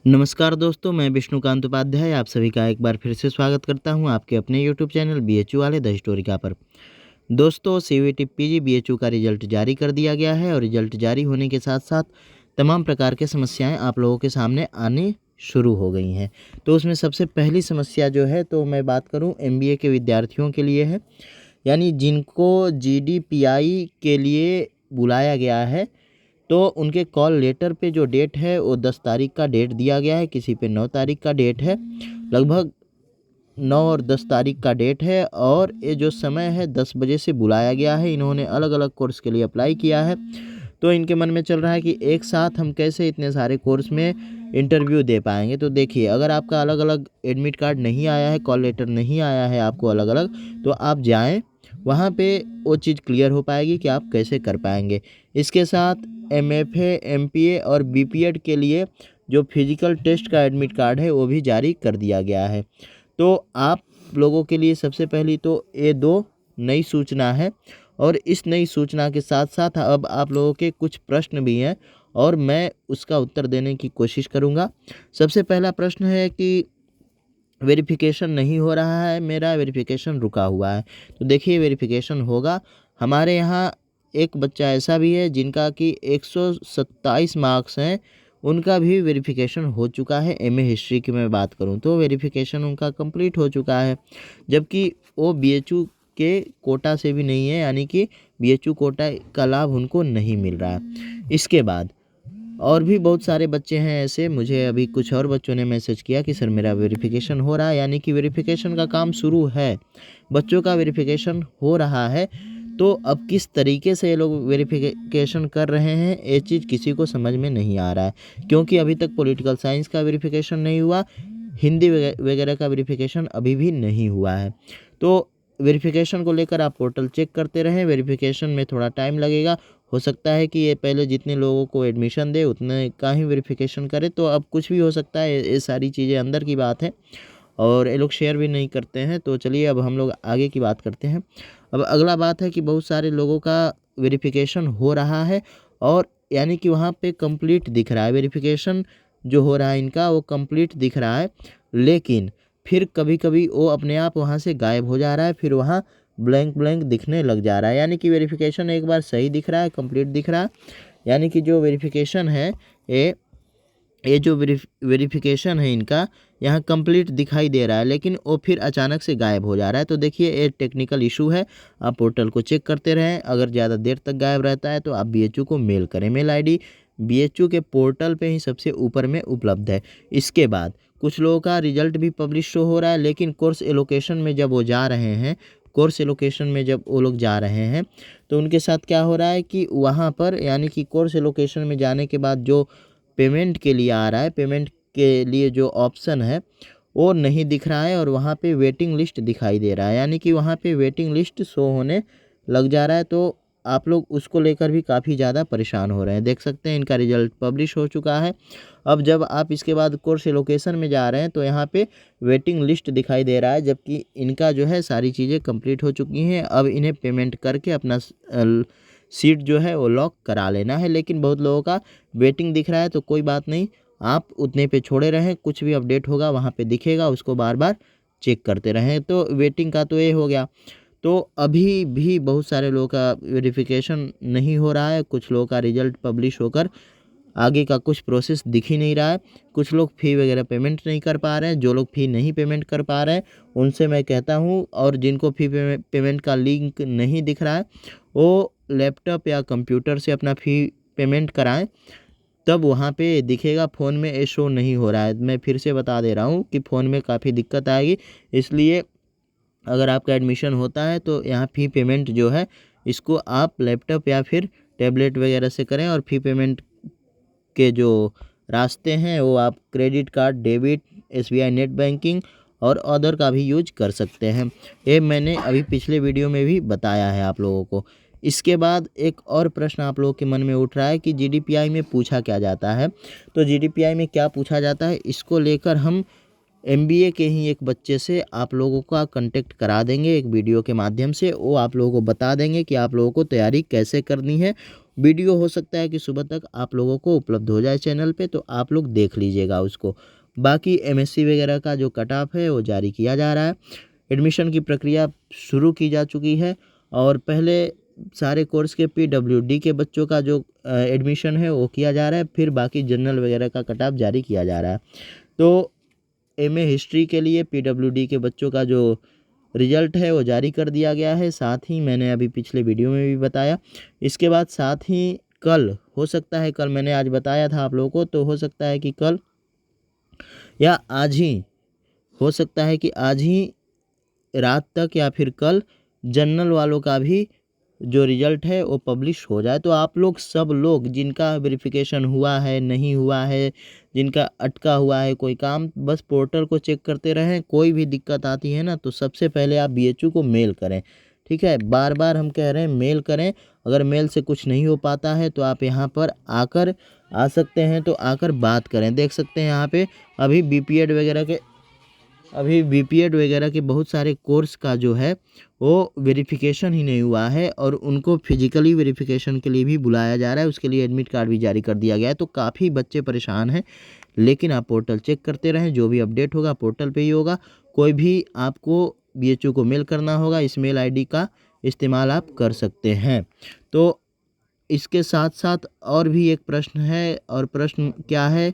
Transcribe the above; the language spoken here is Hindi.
नमस्कार दोस्तों, मैं विष्णुकांत उपाध्याय आप सभी का एक बार फिर से स्वागत करता हूं आपके अपने यूट्यूब चैनल बीएचयू वाले द हिस्टोरिका पर। दोस्तों, सीयूईटी पीजी बीएचयू का रिजल्ट जारी कर दिया गया है और रिजल्ट जारी होने के साथ साथ तमाम प्रकार के समस्याएं आप लोगों के सामने आनी शुरू हो गई हैं। तो उसमें सबसे पहली समस्या जो है तो मैं बात करूं एमबीए के विद्यार्थियों के लिए है, यानी जिनको जीडीपीआई के लिए बुलाया गया है। तो उनके कॉल लेटर पे जो डेट है वो 10 तारीख का डेट दिया गया है, किसी पे 9 तारीख का डेट है। लगभग 9 और 10 तारीख का डेट है और ये जो समय है 10 बजे से बुलाया गया है। इन्होंने अलग अलग कोर्स के लिए अप्लाई किया है। तो इनके मन में चल रहा है कि एक साथ हम कैसे इतने सारे कोर्स में इंटरव्यू दे पाएंगे। तो देखिए, अगर आपका अलग अलग एडमिट कार्ड नहीं आया है, कॉल लेटर नहीं आया है आपको अलग अलग, तो आप जाएं, वहाँ पे वो चीज़ क्लियर हो पाएगी कि आप कैसे कर पाएंगे। इसके साथ एमएफए, एमपीए और बीपीएड के लिए जो फिजिकल टेस्ट का एडमिट कार्ड है वो भी जारी कर दिया गया है। तो आप लोगों के लिए सबसे पहली तो ये दो नई सूचना है और इस नई सूचना के साथ साथ अब आप लोगों के कुछ प्रश्न भी हैं और मैं उसका उत्तर देने की कोशिश करूंगा। सबसे पहला प्रश्न है कि वेरिफिकेशन नहीं हो रहा है, मेरा वेरिफिकेशन रुका हुआ है। तो देखिए, वेरिफिकेशन होगा। हमारे यहाँ एक बच्चा ऐसा भी है जिनका कि 127 मार्क्स हैं, उनका भी वेरिफिकेशन हो चुका है। एमए हिस्ट्री की मैं बात करूं तो वेरिफिकेशन उनका कंप्लीट हो चुका है, जबकि वो बीएचयू के कोटा से भी नहीं है, यानी कि बीएचयू कोटा का लाभ उनको नहीं मिल रहा है। इसके बाद और भी बहुत सारे बच्चे हैं ऐसे। मुझे अभी कुछ और बच्चों ने मैसेज किया कि सर मेरा वेरिफिकेशन हो रहा है, यानी कि वेरिफिकेशन का काम शुरू है, बच्चों का वेरिफिकेशन हो रहा है। तो अब किस तरीके से ये लोग वेरिफिकेशन कर रहे हैं ये चीज़ किसी को समझ में नहीं आ रहा है, क्योंकि अभी तक पॉलिटिकल साइंस का वेरिफिकेशन नहीं हुआ, हिंदी वगैरह का वेरिफिकेशन अभी भी नहीं हुआ है। तो वेरिफिकेशन को लेकर आप पोर्टल चेक करते रहें। वेरिफिकेशन में थोड़ा टाइम लगेगा, हो सकता है कि ये पहले जितने लोगों को एडमिशन दे उतने का ही वेरिफिकेशन करे। तो अब कुछ भी हो सकता है, ये सारी चीज़ें अंदर की बात है और ये लोग शेयर भी नहीं करते हैं। तो चलिए अब हम लोग आगे की बात करते हैं। अब अगला बात है कि बहुत सारे लोगों का वेरिफिकेशन हो रहा है और यानी कि वहाँ पे कंप्लीट दिख रहा है, वेरिफिकेशन जो हो रहा है इनका वो कंप्लीट दिख रहा है, लेकिन फिर कभी कभी वो अपने आप वहाँ से गायब हो जा रहा है, फिर वहाँ ब्लैंक ब्लैंक दिखने लग जा रहा है। यानी कि वेरिफिकेशन एक बार सही दिख रहा है, कंप्लीट दिख रहा है, यानी कि जो वेरिफिकेशन है ये जो वेरिफिकेशन है इनका यहाँ कंप्लीट दिखाई दे रहा है, लेकिन वो फिर अचानक से गायब हो जा रहा है। तो देखिए, ये टेक्निकल इशू है। आप पोर्टल को चेक करते रहें। अगर ज़्यादा देर तक गायब रहता है तो आप बीएचयू को मेल करें। मेल आईडी बीएचयू के पोर्टल पे ही सबसे ऊपर में उपलब्ध है। इसके बाद कुछ लोगों का रिजल्ट भी पब्लिश शो हो रहा है, लेकिन कोर्स एलोकेशन में जब वो जा रहे हैं, कोर्स एलोकेशन में जब वो लोग जा रहे हैं तो उनके साथ क्या हो रहा है कि वहाँ पर यानी कि कोर्स एलोकेशन में जाने के बाद जो पेमेंट के लिए आ रहा है, पेमेंट के लिए जो ऑप्शन है वो नहीं दिख रहा है और वहाँ पे वेटिंग लिस्ट दिखाई दे रहा है, यानी कि वहाँ पे वेटिंग लिस्ट शो होने लग जा रहा है। तो आप लोग उसको लेकर भी काफ़ी ज़्यादा परेशान हो रहे हैं। देख सकते हैं इनका रिजल्ट पब्लिश हो चुका है। अब जब आप इसके बाद कोर्स एलोकेशन में जा रहे हैं तो यहाँ पे वेटिंग लिस्ट दिखाई दे रहा है, जबकि इनका जो है सारी चीज़ें कंप्लीट हो चुकी हैं। अब इन्हें पेमेंट करके अपना सीट जो है वो लॉक करा लेना है, लेकिन बहुत लोगों का वेटिंग दिख रहा है। तो कोई बात नहीं, आप उतने पे छोड़े रहें, कुछ भी अपडेट होगा वहाँ पे दिखेगा, उसको बार बार चेक करते रहें। तो वेटिंग का तो ये हो गया। तो अभी भी बहुत सारे लोगों का वेरिफिकेशन नहीं हो रहा है, कुछ लोगों का रिजल्ट पब्लिश होकर आगे का कुछ प्रोसेस दिख ही नहीं रहा है। कुछ लोग फ़ी वगैरह पेमेंट नहीं कर पा रहे हैं। जो लोग फ़ी नहीं पेमेंट कर पा रहे हैं उनसे मैं कहता हूँ, और जिनको फ़ी पेमेंट का लिंक नहीं दिख रहा है, वो लैपटॉप या कंप्यूटर से अपना फ़ी पेमेंट कराएं, तब वहाँ पे दिखेगा। फ़ोन में ये शो नहीं हो रहा है। मैं फिर से बता दे रहा हूँ कि फ़ोन में काफ़ी दिक्कत आएगी, इसलिए अगर आपका एडमिशन होता है तो यहाँ फ़ी पेमेंट जो है इसको आप लैपटॉप या फिर टैबलेट वगैरह से करें। और फ़ी पेमेंट के जो रास्ते हैं वो आप credit card, debit, SBI net banking और अदर का भी यूज कर सकते हैं। ये मैंने अभी पिछले वीडियो में भी बताया है आप लोगों को। इसके बाद एक और प्रश्न आप लोगों के मन में उठ रहा है कि जीडीपीआई में पूछा क्या जाता है। तो जीडीपीआई में क्या पूछा जाता है इसको लेकर हम एमबीए के ही एक बच्चे से आप लोगों का कांटेक्ट करा देंगे एक वीडियो के माध्यम से। वो आप लोगों को बता देंगे कि आप लोगों को तैयारी कैसे करनी है। वीडियो हो सकता है कि सुबह तक आप लोगों को उपलब्ध हो जाए चैनल पे, तो आप लोग देख लीजिएगा उसको। बाकी एमएससी वगैरह का जो कट ऑफ है वो जारी किया जा रहा है। एडमिशन की प्रक्रिया शुरू की जा चुकी है और पहले सारे कोर्स के पीडब्ल्यूडी के बच्चों का जो एडमिशन है वो किया जा रहा है, फिर बाकी जनरल वगैरह का कट ऑफ जारी किया जा रहा है। तो एमए हिस्ट्री के लिए पीडब्ल्यूडी के बच्चों का जो रिजल्ट है वो जारी कर दिया गया है, साथ ही मैंने अभी पिछले वीडियो में भी बताया। इसके बाद साथ ही कल हो सकता है, कल मैंने आज बताया था आप लोगों को, तो हो सकता है कि कल या आज ही, हो सकता है कि आज ही रात तक या फिर कल जनरल वालों का भी जो रिजल्ट है वो पब्लिश हो जाए। तो आप लोग सब लोग जिनका वेरिफिकेशन हुआ है, नहीं हुआ है, जिनका अटका हुआ है कोई काम, बस पोर्टल को चेक करते रहें। कोई भी दिक्कत आती है ना, तो सबसे पहले आप बीएचयू को मेल करें, ठीक है। बार बार हम कह रहे हैं मेल करें। अगर मेल से कुछ नहीं हो पाता है तो आप यहाँ पर आकर आ सकते हैं, तो आकर बात करें। देख सकते हैं यहाँ पे अभी बीपीएड वगैरह के बहुत सारे कोर्स का जो है वो वेरिफिकेशन ही नहीं हुआ है और उनको फिजिकली वेरिफिकेशन के लिए भी बुलाया जा रहा है। उसके लिए एडमिट कार्ड भी जारी कर दिया गया है। तो काफ़ी बच्चे परेशान हैं, लेकिन आप पोर्टल चेक करते रहें। जो भी अपडेट होगा पोर्टल पे ही होगा। कोई भी आपको बीएचयू को मेल करना होगा, इस मेल आईडी का इस्तेमाल आप कर सकते हैं। तो इसके साथ साथ और भी एक प्रश्न है, और प्रश्न क्या है